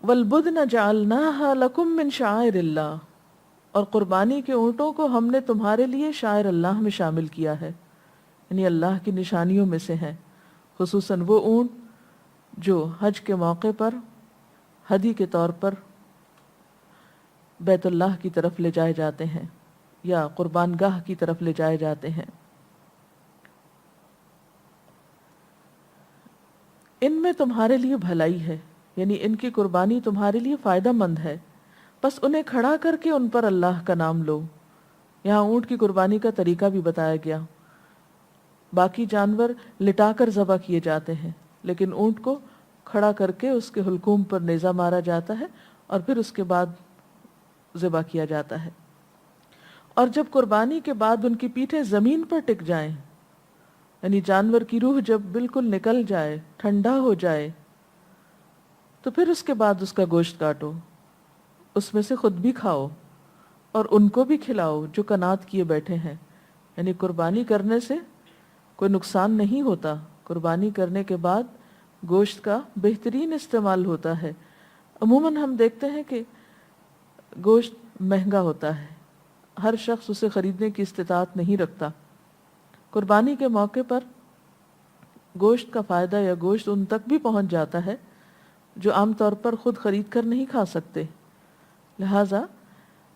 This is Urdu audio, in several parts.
وَالْبُدْنَ جَعَلْنَاهَا لَكُم مِّن شَعَائِرِ اللَّهِ، اور قربانی کے اونٹوں کو ہم نے تمہارے لیے شاعر اللہ میں شامل کیا ہے، یعنی اللہ کی نشانیوں میں سے ہیں، خصوصاً وہ اونٹ جو حج کے موقع پر ہدی کے طور پر بیت اللہ کی طرف لے جائے جاتے ہیں یا قربان گاہ کی طرف لے جائے جاتے ہیں۔ ان میں تمہارے لیے بھلائی ہے، یعنی ان کی قربانی تمہارے لیے فائدہ مند ہے، بس انہیں کھڑا کر کے ان پر اللہ کا نام لو۔ یہاں اونٹ کی قربانی کا طریقہ بھی بتایا گیا۔ باقی جانور لٹا کر ذبح کیے جاتے ہیں، لیکن اونٹ کو کھڑا کر کے اس کے حلقوم پر نیزہ مارا جاتا ہے اور پھر اس کے بعد ذبح کیا جاتا ہے۔ اور جب قربانی کے بعد ان کی پیٹھیں زمین پر ٹک جائیں، یعنی جانور کی روح جب بالکل نکل جائے، ٹھنڈا ہو جائے، تو پھر اس کے بعد اس کا گوشت کاٹو، اس میں سے خود بھی کھاؤ اور ان کو بھی کھلاؤ جو قناعت کیے بیٹھے ہیں۔ یعنی قربانی کرنے سے کوئی نقصان نہیں ہوتا، قربانی کرنے کے بعد گوشت کا بہترین استعمال ہوتا ہے۔ عموماً ہم دیکھتے ہیں کہ گوشت مہنگا ہوتا ہے، ہر شخص اسے خریدنے کی استطاعت نہیں رکھتا۔ قربانی کے موقع پر گوشت کا فائدہ یا گوشت ان تک بھی پہنچ جاتا ہے جو عام طور پر خود خرید کر نہیں کھا سکتے، لہٰذا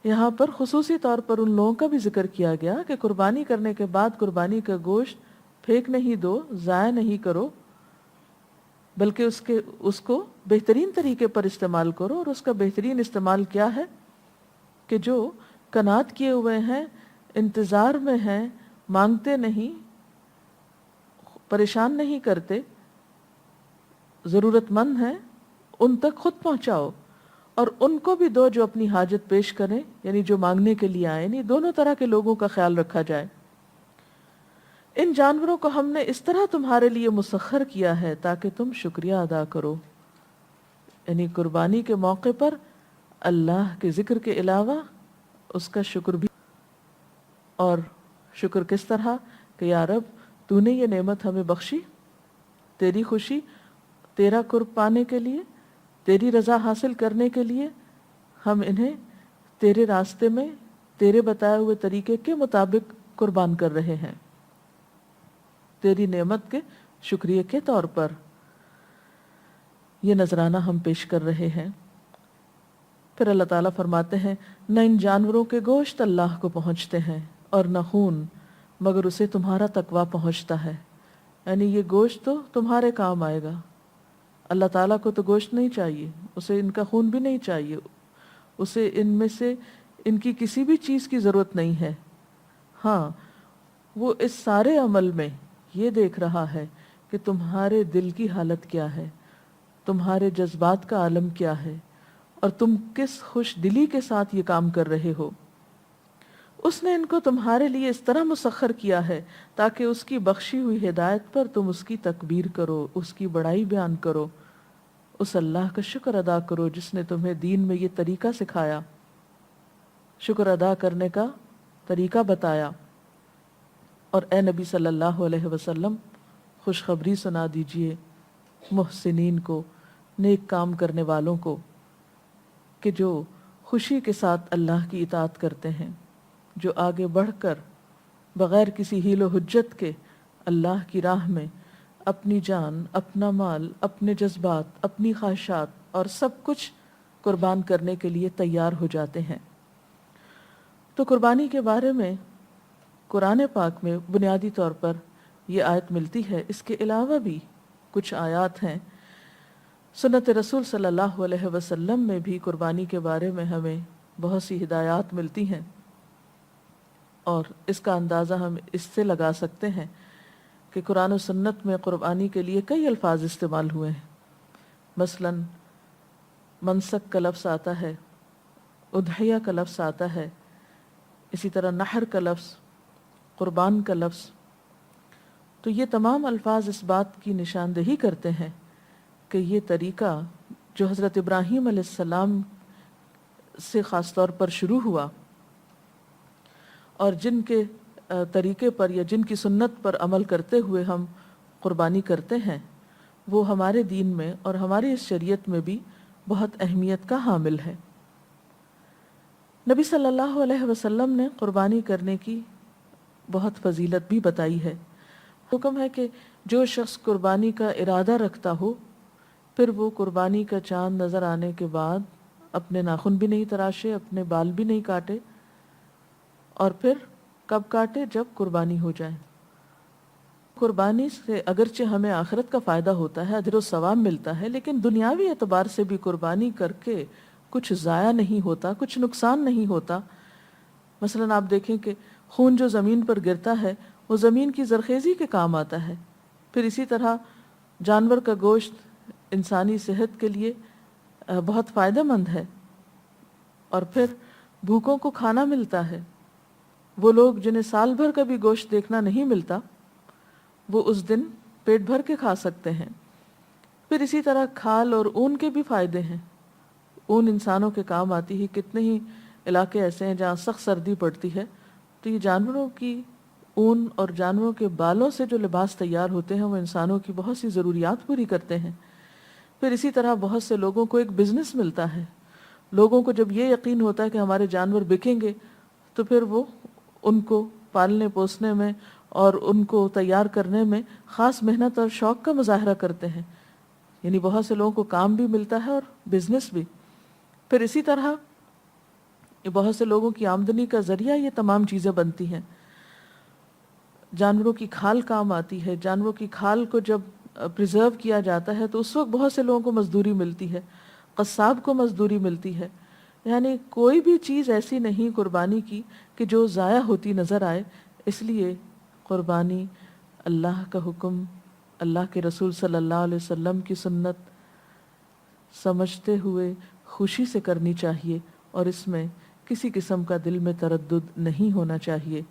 یہاں پر خصوصی طور پر ان لوگوں کا بھی ذکر کیا گیا کہ قربانی کرنے کے بعد قربانی کا گوشت پھینک نہیں دو، ضائع نہیں کرو، بلکہ اس کو بہترین طریقے پر استعمال کرو۔ اور اس کا بہترین استعمال کیا ہے کہ جو قناعت کیے ہوئے ہیں، انتظار میں ہیں، مانگتے نہیں، پریشان نہیں کرتے، ضرورت مند ہیں، ان تک خود پہنچاؤ اور ان کو بھی دو جو اپنی حاجت پیش کریں، یعنی جو مانگنے کے لیے آئیں، یعنی دونوں طرح کے لوگوں کا خیال رکھا جائے۔ ان جانوروں کو ہم نے اس طرح تمہارے لیے مسخر کیا ہے تاکہ تم شکریہ ادا کرو، یعنی قربانی کے موقع پر اللہ کے ذکر کے علاوہ اس کا شکر بھی۔ اور شکر کس طرح کہ یا رب تو نے یہ نعمت ہمیں بخشی، تیری خوشی، تیرا قرب پانے کے لیے، تیری رضا حاصل کرنے کے لیے ہم انہیں تیرے راستے میں تیرے بتائے ہوئے طریقے کے مطابق قربان کر رہے ہیں، تیری نعمت کے شکریہ کے طور پر یہ نذرانہ ہم پیش کر رہے ہیں۔ پھر اللہ تعالیٰ فرماتے ہیں نہ ان جانوروں کے گوشت اللہ کو پہنچتے ہیں اور نہ خون، مگر اسے تمہارا تقویٰ پہنچتا ہے، یعنی یہ گوشت تو تمہارے کام آئے گا۔ اللہ تعالیٰ کو تو گوشت نہیں چاہیے، اسے ان کا خون بھی نہیں چاہیے، اسے ان میں سے ان کی کسی بھی چیز کی ضرورت نہیں ہے۔ ہاں، وہ اس سارے عمل میں یہ دیکھ رہا ہے کہ تمہارے دل کی حالت کیا ہے، تمہارے جذبات کا عالم کیا ہے، اور تم کس خوش دلی کے ساتھ یہ کام کر رہے ہو۔ اس نے ان کو تمہارے لیے اس طرح مسخر کیا ہے تاکہ اس کی بخشی ہوئی ہدایت پر تم اس کی تکبیر کرو، اس کی بڑائی بیان کرو، اس اللہ کا شکر ادا کرو جس نے تمہیں دین میں یہ طریقہ سکھایا، شکر ادا کرنے کا طریقہ بتایا۔ اور اے نبی صلی اللہ علیہ وسلم خوشخبری سنا دیجئے محسنین کو، نیک کام کرنے والوں کو، کہ جو خوشی کے ساتھ اللہ کی اطاعت کرتے ہیں، جو آگے بڑھ کر بغیر کسی حیل و حجت کے اللہ کی راہ میں اپنی جان، اپنا مال، اپنے جذبات، اپنی خواہشات اور سب کچھ قربان کرنے کے لیے تیار ہو جاتے ہیں۔ تو قربانی کے بارے میں قرآن پاک میں بنیادی طور پر یہ آیت ملتی ہے، اس کے علاوہ بھی کچھ آیات ہیں۔ سنت رسول صلی اللہ علیہ وسلم میں بھی قربانی کے بارے میں ہمیں بہت سی ہدایات ملتی ہیں، اور اس کا اندازہ ہم اس سے لگا سکتے ہیں کہ قرآن و سنت میں قربانی کے لیے کئی الفاظ استعمال ہوئے ہیں۔ مثلا منسک کا لفظ آتا ہے، اضحیہ کا لفظ آتا ہے، اسی طرح نحر کا لفظ، قربان کا لفظ۔ تو یہ تمام الفاظ اس بات کی نشاندہی کرتے ہیں کہ یہ طریقہ جو حضرت ابراہیم علیہ السلام سے خاص طور پر شروع ہوا، اور جن کے طریقے پر یا جن کی سنت پر عمل کرتے ہوئے ہم قربانی کرتے ہیں، وہ ہمارے دین میں اور ہماری اس شریعت میں بھی بہت اہمیت کا حامل ہے۔ نبی صلی اللہ علیہ وسلم نے قربانی کرنے کی بہت فضیلت بھی بتائی ہے۔ حکم ہے کہ جو شخص قربانی کا ارادہ رکھتا ہو پھر وہ قربانی کا چاند نظر آنے کے بعد اپنے ناخن بھی نہیں تراشے، اپنے بال بھی نہیں کاٹے، اور پھر کب کاٹے؟ جب قربانی ہو جائے۔ قربانی سے اگرچہ ہمیں آخرت کا فائدہ ہوتا ہے، اجر و ثواب ملتا ہے، لیکن دنیاوی اعتبار سے بھی قربانی کر کے کچھ ضائع نہیں ہوتا، کچھ نقصان نہیں ہوتا۔ مثلا آپ دیکھیں کہ خون جو زمین پر گرتا ہے وہ زمین کی زرخیزی کے کام آتا ہے۔ پھر اسی طرح جانور کا گوشت انسانی صحت کے لیے بہت فائدہ مند ہے، اور پھر بھوکوں کو کھانا ملتا ہے۔ وہ لوگ جنہیں سال بھر کا بھی گوشت دیکھنا نہیں ملتا وہ اس دن پیٹ بھر کے کھا سکتے ہیں۔ پھر اسی طرح کھال اور اون کے بھی فائدے ہیں۔ اون انسانوں کے کام آتی ہے۔ کتنے ہی علاقے ایسے ہیں جہاں سخت سردی پڑتی ہے، تو یہ جانوروں کی اون اور جانوروں کے بالوں سے جو لباس تیار ہوتے ہیں وہ انسانوں کی بہت سی ضروریات پوری کرتے ہیں۔ پھر اسی طرح بہت سے لوگوں کو ایک بزنس ملتا ہے۔ لوگوں کو جب یہ یقین ہوتا ہے کہ ہمارے جانور بکیں گے تو پھر وہ ان کو پالنے پوسنے میں اور ان کو تیار کرنے میں خاص محنت اور شوق کا مظاہرہ کرتے ہیں۔ یعنی بہت سے لوگوں کو کام بھی ملتا ہے اور بزنس بھی۔ پھر اسی طرح بہت سے لوگوں کی آمدنی کا ذریعہ یہ تمام چیزیں بنتی ہیں۔ جانوروں کی کھال کام آتی ہے۔ جانوروں کی کھال کو جب پریزرو کیا جاتا ہے تو اس وقت بہت سے لوگوں کو مزدوری ملتی ہے، قصاب کو مزدوری ملتی ہے۔ یعنی کوئی بھی چیز ایسی نہیں قربانی کی کہ جو ضائع ہوتی نظر آئے۔ اس لیے قربانی اللہ کا حکم، اللہ کے رسول صلی اللہ علیہ وسلم کی سنت سمجھتے ہوئے خوشی سے کرنی چاہیے، اور اس میں کسی قسم کا دل میں تردد نہیں ہونا چاہیے۔